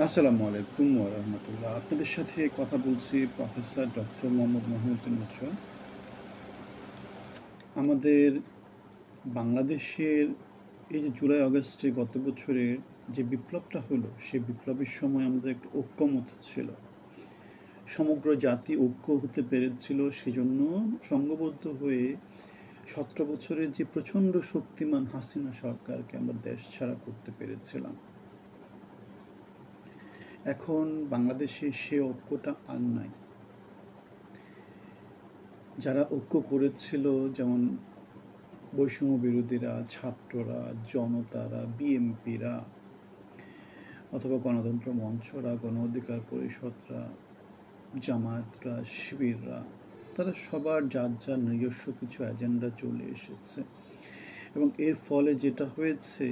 আসসালামু আলাইকুম ওয়া রাহমাতুল্লাহ। আপনাদের সাথে কথা বলছি প্রফেসর ডক্টর মোহাম্মদ মহিউদ্দিন মুচ্ছর। আমাদের বাংলাদেশের এই যে জুলাই আগস্টে গত বছরের যে বিপ্লবটা হলো, সেই বিপ্লবের সময় আমাদের একটা ঐক্যমত্য ছিল। সমগ্র জাতি ঐক্য হতে পেরেছিল, সেজন্য সংঘবদ্ধ হয়ে 17 বছরের যে প্রচণ্ড শক্তিমান হাসিনা সরকারকে আমরা দেশ ছাড়া করতে পেরেছিলাম। এখন বাংলাদেশে সে ঐক্যটা আর নাই। যারা ঐক্য করেছিল, যেমন বৈষম্য বিরোধীরা, ছাত্ররা, জনতারা, বিএমপিরা অথবা গণতন্ত্র মঞ্চরা, গণ অধিকার পরিষদরা, জামায়াতরা, শিবিররা, তারা সবার যার যার নিজস্ব কিছু এজেন্ডা চলে এসেছে এবং এর ফলে যেটা হয়েছে,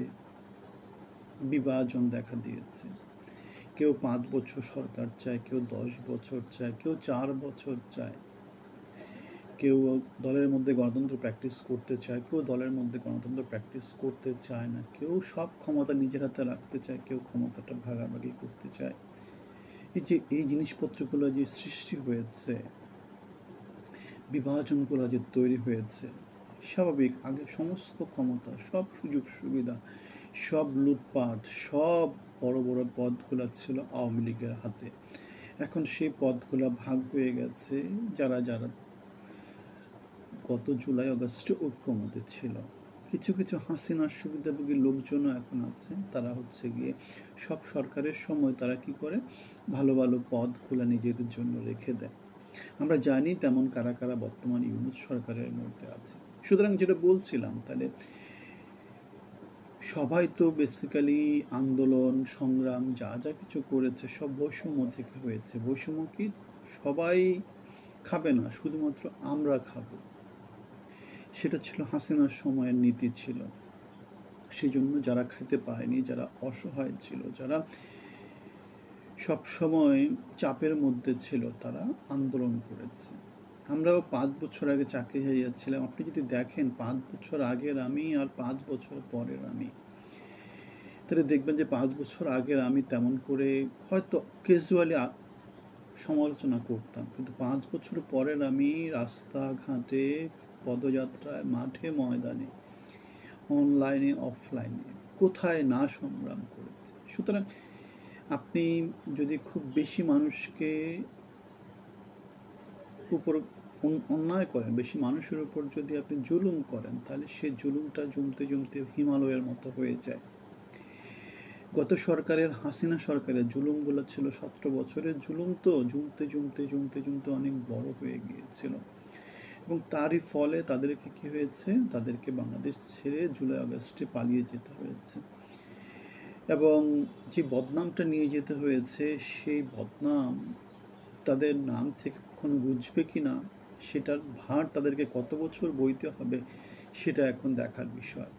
বিভাজন দেখা দিয়েছে। কেউ 5 বছর সরকার চায়, কেউ 10 বছর চায়, কেউ 4 বছর চায়। কেউ দলের মধ্যে গণতন্ত্র প্র্যাকটিস করতে চায়, কেউ দলের মধ্যে গণতন্ত্র প্র্যাকটিস করতে চায় না। কেউ সব ক্ষমতা নিজের হাতে রাখতে চায়, কেউ ক্ষমতাটা ভাগাভাগি করতে চায়। এই জিনিসপত্রগুলো যে সৃষ্টি হয়েছে, বিভাজনগুলো যে তৈরি হয়েছে, স্বাভাবিক। আগে সমস্ত ক্ষমতা, সব সুযোগ সুবিধা, সব লুটপাট, সব বড় বড় পদগুলো ছিল আওয়ামী লীগের হাতে। এখন সেই পদগুলো ভাগ হয়ে গেছে যারা যারা গত জুলাই আগস্টে ঐক্যমতে ছিল। কিছু কিছু হাসিনার সুবিধাভোগী লোকজনও এখন আছে, তারা হচ্ছে গিয়ে সব সরকারের সময় তারা কি করে, ভালো ভালো পদগুলো নিজেদের জন্য রেখে দেয়। আমরা জানি তেমন কারা কারা বর্তমান ইউনূস সরকারের মধ্যে আছে। সুতরাং যেটা বলছিলাম, তাহলে সবাই তো বেসিক্যালি আন্দোলন সংগ্রাম যা যা কিছু করেছে সব বৈষম্য থেকে হয়েছে। বৈষম্য কি, সবাই খাবে না, শুধুমাত্র আমরা খাবো, সেটা ছিল হাসিনার সময়ের নীতি ছিল। সেজন্য যারা খেতে পায়নি, যারা অসহায় ছিল, যারা সবসময় চাপের মধ্যে ছিল, তারা আন্দোলন করেছে। আমরাও 5 বছর আগে চাকরি হারিয়েছিলাম। আপনি যদি দেখেন 5 বছর আগের আমি আর 5 বছর পরের আমি, তাহলে দেখবেন যে 5 বছর আগের আমি তেমন করে হয়তো ক্যাজুয়ালি সমালোচনা করতাম, কিন্তু 5 বছর পরের আমি রাস্তাঘাটে, পদযাত্রায়, মাঠে ময়দানে, অনলাইনে অফলাইনে কোথায় না সংগ্রাম করেছে। সুতরাং আপনি যদি খুব বেশি মানুষকে উপর অন্যায় করেন, বেশি মানুষের উপর যদি আপনি জুলুম করেন, তাহলে সে জুলুমটা জমতে জমতে হিমালয়ের মতো হয়ে যায়। গত সরকারের, হাসিনা সরকারের জুলুমগুলো ছিল 17 বছরের জুলুম, তো জমতে জমতে জমতে জমতে অনেক বড় হয়ে গিয়েছিল এবং তারই ফলে তাদেরকে কি হয়েছে, তাদেরকে বাংলাদেশ ছেড়ে জুলাই আগস্টে পালিয়ে যেতে হয়েছে এবং যে বদনামটা নিয়ে যেতে হয়েছে, সেই বদনাম তাদের নাম থেকে কখনো বুঝবে কি না, সেটার ভার তাদেরকে কত বছর বইতে হবে, সেটা এখন দেখার বিষয়।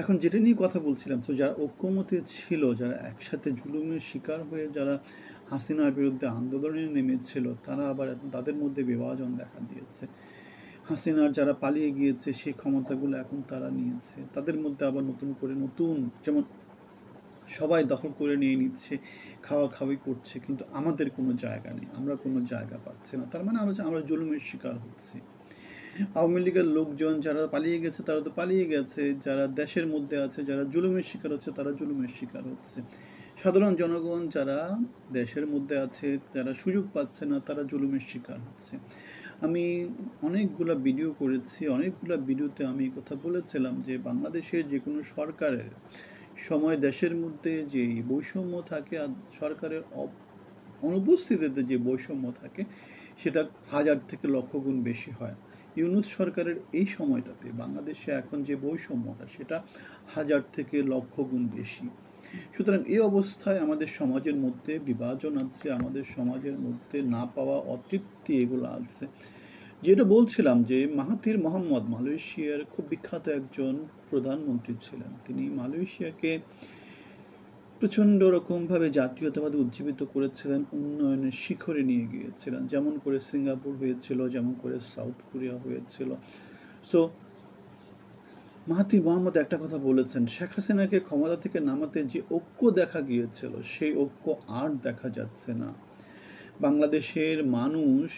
এখন যেটা নিয়ে কথা বলছিলাম, তো যারা ঐক্যমতে ছিল, যারা একসাথে জুলুমের শিকার হয়ে যারা হাসিনার বিরুদ্ধে আন্দোলনে নেমেছিল, তারা আবার তাদের মধ্যে বিভাজন দেখা দিয়েছে। হাসিনার যারা পালিয়ে গিয়েছে, সেই ক্ষমতাগুলো এখন তারা নিয়েছে, তাদের মধ্যে আবার নতুন করে নতুন, যেমন সবাই দখল করে নিয়ে নিচ্ছে, খাওয়া খাওয়ি করছে, কিন্তু আমাদের কোনো জায়গা নেই, আমরা কোনো জায়গা পাচ্ছি না। তার মানে আমরা জুলুমের শিকার হচ্ছি। আওয়ামী লীগের লোকজন যারা পালিয়ে গেছে, তারা তো পালিয়ে গেছে, যারা দেশের মধ্যে আছে, যারা জুলুমের শিকার হচ্ছে, তারা জুলুমের শিকার হচ্ছে। সাধারণ জনগণ যারা দেশের মধ্যে আছে, যারা সুযোগ পাচ্ছে না, তারা জুলুমের শিকার হচ্ছে। আমি অনেকগুলা ভিডিও করেছি, অনেকগুলা ভিডিওতে আমি এই কথা বলেছিলাম যে বাংলাদেশের যে কোনো সরকারের সময় দেশের মধ্যে যে বৈষম্য থাকে আর সরকারের অনুপস্থিতিতে যে বৈষম্য থাকে, সেটা 1000 থেকে লক্ষ গুণ বেশি হয়। ইউনূস সরকারের এই সময়টাতে বাংলাদেশে এখন যে বৈষম্যটা, সেটা 1000 থেকে লক্ষ গুণ বেশি। সুতরাং এই অবস্থায় আমাদের সমাজের মধ্যে বিভাজন আছে, আমাদের সমাজের মধ্যে না পাওয়া অতৃপ্তি এগুলো আছে। যেটা বলছিলাম যে মাহাথির মোহাম্মদ মালয়েশিয়ার খুব বিখ্যাত একজন প্রধানমন্ত্রী ছিলেন। তিনি মালয়েশিয়াকে প্রচণ্ড রকমভাবে জাতীয়তাবাদে উজ্জীবিত করেছিলেন, উন্নয়নের শিখরে নিয়ে গিয়েছিলেন, যেমন করে সিঙ্গাপুর হয়েছিল, যেমন করে সাউথ কোরিয়া হয়েছিল। সো মাহাথির মোহাম্মদ একটা কথা বলেছেন, শেখ হাসিনাকে ক্ষমতা থেকে নামাতে যে ঐক্য দেখা গিয়েছিল সেই ঐক্য আর দেখা যাচ্ছে না। বাংলাদেশের মানুষ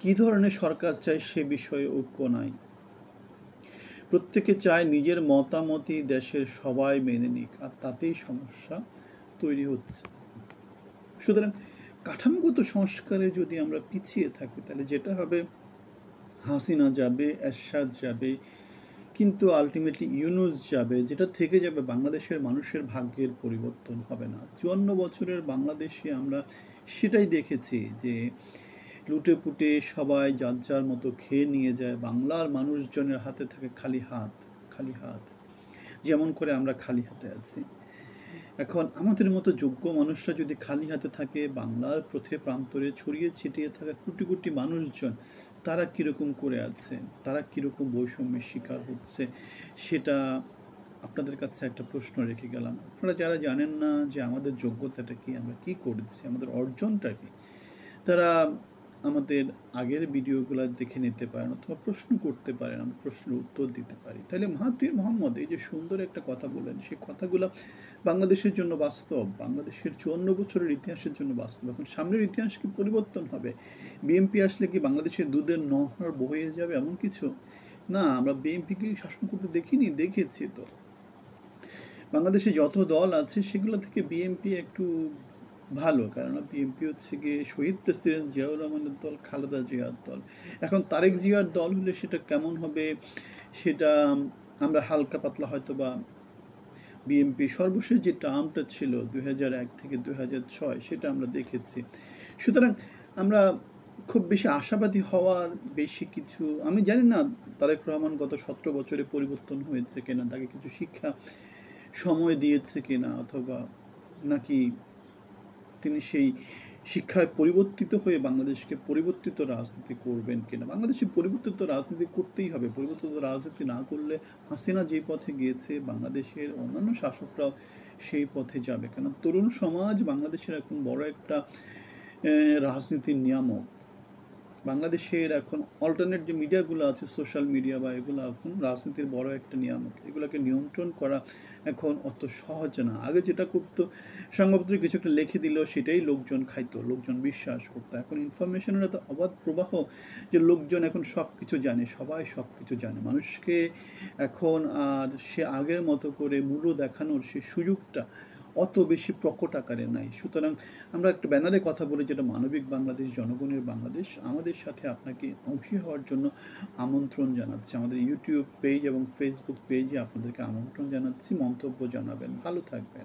কি ধরনের সরকার চায় সে বিষয়ে ঐক্য নাই। প্রত্যেকে চায় নিজের মতামতই দেশের সবাই মেনে নিক, আর তাতেই সমস্যা তৈরি হচ্ছে। সুতরাং কাঠামোগত সংস্কারে যদি আমরা পিছিয়ে থাকি তাহলে যেটা হবে, হাসিনা যাবে, এরশাদ যাবে, কিন্তু আলটিমেটলি ইউনূস যাবে, যেটা থেকে যাবে বাংলাদেশের মানুষের ভাগ্যের পরিবর্তন হবে না। ৫৪ বছরের বাংলাদেশে আমরা সেটাই দেখেছি যে লুটে পুটে সবাই যার যার মতো খেয়ে নিয়ে যায়, বাংলার মানুষজনের হাতে থাকে খালি হাত, খালি হাত, যেমন করে আমরা খালি হাতে আছি। এখন আমাদের মতো যোগ্য মানুষরা যদি খালি হাতে থাকে, বাংলার পথে প্রান্তরে ছড়িয়ে ছিটিয়ে থাকা কোটি কোটি মানুষজন তারা কীরকম করে আছে, তারা কীরকম বৈষম্যের শিকার হচ্ছে, সেটা আপনাদের কাছে একটা প্রশ্ন রেখে গেলাম। আপনারা যারা জানেন না যে আমাদের যোগ্যতাটা কি, আমরা কি করেছি, আমাদের অর্জনটা কি, তারা আমাদের আগের ভিডিওগুলো দেখে নিতে পারেন অথবা প্রশ্ন করতে পারেন, আমরা প্রশ্নের উত্তর দিতে পারি। তাহলে মাহাথির মোহাম্মদ এই যে সুন্দর একটা কথা বলেন, সেই কথাগুলো বাংলাদেশের জন্য বাস্তব, বাংলাদেশের ৫৪ বছরের ইতিহাসের জন্য বাস্তব। এখন সামনের ইতিহাস কি পরিবর্তন হবে? বিএনপি আসলে কি বাংলাদেশের দুধের নহর বয়ে যাবে এমন কিছু? না, আমরা বিএনপিকে শাসন করতে দেখিনি, দেখেছি তো। বাংলাদেশে যত দল আছে সেগুলো থেকে বিএনপি একটু ভালো, কারণ বিএনপি হচ্ছে গিয়ে শহীদ প্রেসিডেন্ট জিয়াউর রহমানের দল, খালেদা জিয়ার দল। এখন তারেক জিয়ার দল হলে সেটা কেমন হবে, সেটা আমরা হালকা পাতলা হয়তো বা বিএনপি সর্বশেষ যে টার্মটা ছিল ২০০১ থেকে ২০০৬ সেটা আমরা দেখেছি। সুতরাং আমরা খুব বেশি আশাবাদী হওয়ার বেশি কিছু, আমি জানি না তারেক রহমান গত ১৭ বছরে পরিবর্তন হয়েছে কিনা, তাকে কিছু শিক্ষা সময় দিয়েছে কিনা, অথবা নাকি তিনি সেই শিক্ষায় পরিবর্তিত হয়ে বাংলাদেশকে পরিবর্তিত রাজনীতি করবেন কিনা। বাংলাদেশে পরিবর্তিত রাজনীতি করতেই হবে, পরিবর্তিত রাজনীতি না করলে হাসিনা যে পথে গিয়েছে বাংলাদেশের অন্যান্য শাসকরাও সেই পথে যাবে। কেন তরুণ সমাজ বাংলাদেশের এখন বড় একটা রাজনীতির নিয়ামক। বাংলাদেশের এখন অল্টারনেট যে মিডিয়াগুলো আছে, সোশ্যাল মিডিয়া বা এগুলো এখন রাজনীতির বড় একটা নিয়ামক। এগুলোকে নিয়ন্ত্রণ করা এখন অত সহজ না। আগে যেটা করতো, সংবাদপত্রে কিছু একটা লিখে দিল সেটাই লোকজন খাইতো, লোকজন বিশ্বাস করতো। এখন ইনফরমেশনের এত অবাধ প্রবাহ যে লোকজন এখন সব কিছু জানে, সবাই সব কিছু জানে। মানুষকে এখন আর সে আগের মতো করে মূল্য দেখানোর সে সুযোগটা অত বেশি প্রকট আকারে নাই। সুতরাং আমরা একটা ব্যানারে কথা বলি যেটা মানবিক বাংলাদেশ, জনগণের বাংলাদেশ। আমাদের সাথে আপনাকে অংশী হওয়ার জন্য আমন্ত্রণ জানাচ্ছি। আমাদের ইউটিউব পেজ এবং ফেসবুক পেজে আপনাদেরকে আমন্ত্রণ জানাচ্ছি, মন্তব্য জানাবেন। ভালো থাকবেন।